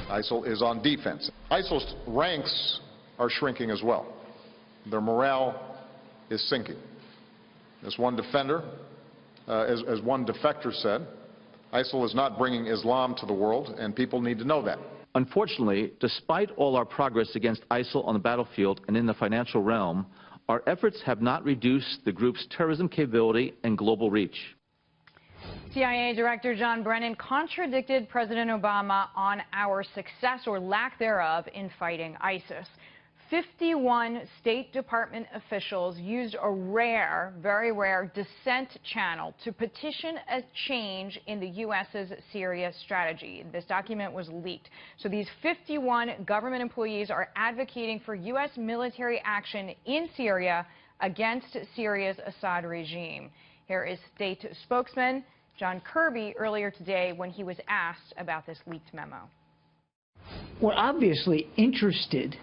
ISIL is on defense. ISIL's ranks are shrinking as well. Their morale is sinking. As one defender, as one defector said, ISIL is not bringing Islam to the world, and people need to know that. Unfortunately, despite all our progress against ISIL on the battlefield and in the financial realm, our efforts have not reduced the group's terrorism capability and global reach. CIA Director John Brennan contradicted President Obama on our success or lack thereof in fighting ISIS. 51 State Department officials used a rare, very rare dissent channel to petition a change in the U.S.'s Syria strategy. This document was leaked. So these 51 government employees are advocating for U.S. military action in Syria against Syria's Assad regime. Here is State spokesman John Kirby earlier today when he was asked about this leaked memo. We're obviously interested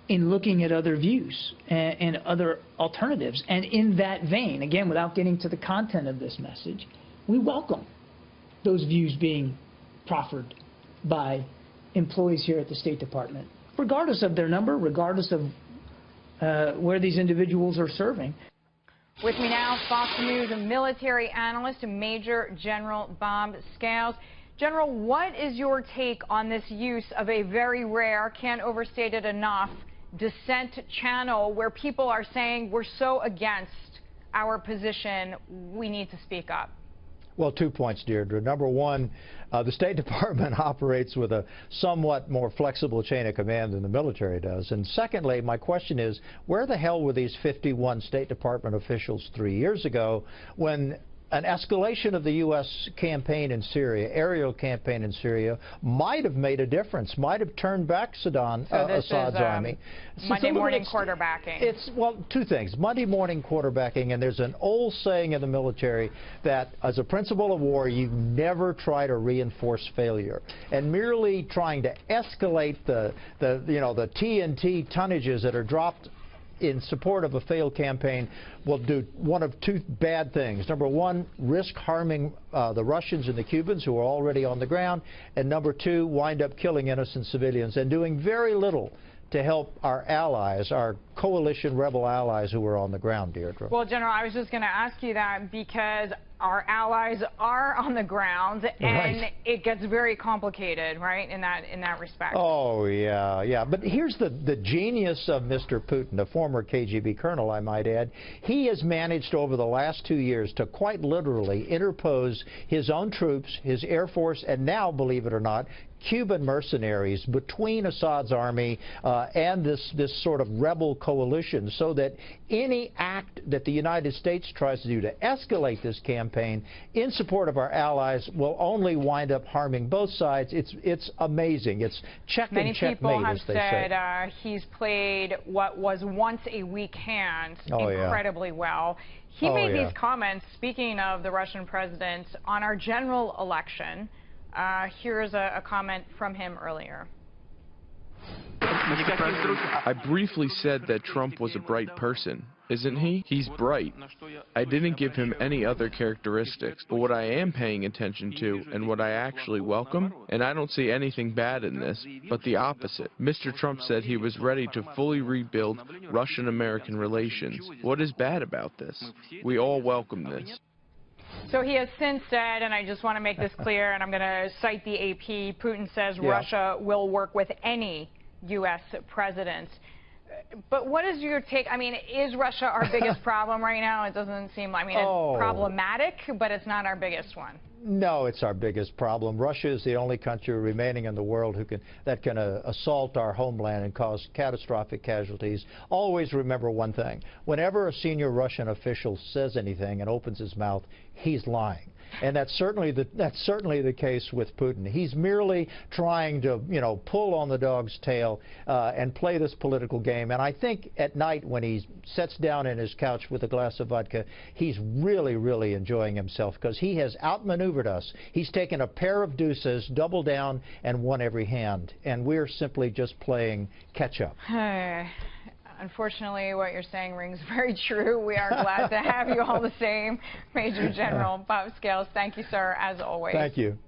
in looking at other views and other alternatives. And in that vein, again, without getting to the content of this message, we welcome those views being proffered by employees here at the State Department, regardless of their number, regardless of where these individuals are serving. With me now, Fox News military analyst, Major General Bob Scales. General, what is your take on this use of a very rare, can't overstate it enough, dissent channel where people are saying we're so against our position, we need to speak up? Well, 2 points, Deirdre. Number one, the State Department operates with a somewhat more flexible chain of command than the military does. And secondly, my question is, where the hell were these 51 State Department officials 3 years ago when an escalation of the U.S. campaign in Syria, aerial campaign in Syria, might have made a difference, might have turned back Assad's army. Monday morning quarterbacking. Well, two things. Monday morning quarterbacking, and there's an old saying in the military that as a principle of war, you never try to reinforce failure. And merely trying to escalate the TNT tonnages that are dropped in support of a failed campaign will do one of two bad things. Number one, risk harming the Russians and the Cubans who are already on the ground, and number two, wind up killing innocent civilians and doing very little to help our allies, our coalition rebel allies who are on the ground, Deirdre. Well, General, I was just going to ask you that because our allies are on the ground, and it gets very complicated, right, in that respect. Oh, yeah. But here's the genius of Mr. Putin, a former KGB colonel, I might add. He has managed over the last 2 years to quite literally interpose his own troops, his Air Force, and now, believe it or not, Cuban mercenaries between Assad's army and this sort of rebel coalition, so that any act that the United States tries to do to escalate this campaign in support of our allies will only wind up harming both sides. It's amazing. It's check and checkmate, as they say. Many people have said he's played what was once a weak hand incredibly well. He made these comments, speaking of the Russian president, on our general election. Here's a comment from him earlier. I briefly said that Trump was a bright person. Isn't he? He's bright. I didn't give him any other characteristics, but what I am paying attention to and what I actually welcome, and I don't see anything bad in this, but the opposite. Mr. Trump said he was ready to fully rebuild Russian-American relations. What is bad about this? We all welcome this. So he has since said, and I just want to make this clear, and I'm going to cite the AP, Putin says Russia will work with any U.S. president. But what is your take? I mean, is Russia our biggest problem right now? It doesn't seem, I mean, it's problematic, but it's not our biggest one. No, it's our biggest problem. Russia is the only country remaining in the world that can assault our homeland and cause catastrophic casualties. Always remember one thing. Whenever a senior Russian official says anything and opens his mouth, he's lying. And that's certainly the case with Putin. He's merely trying to, pull on the dog's tail and play this political game. And I think at night when he sits down in his couch with a glass of vodka, he's really, really enjoying himself because he has outmaneuvered us. He's taken a pair of deuces, doubled down, and won every hand. And we're simply just playing catch-up. Unfortunately, what you're saying rings very true. We are glad to have you all the same. Major General Bob Scales, thank you, sir, as always. Thank you.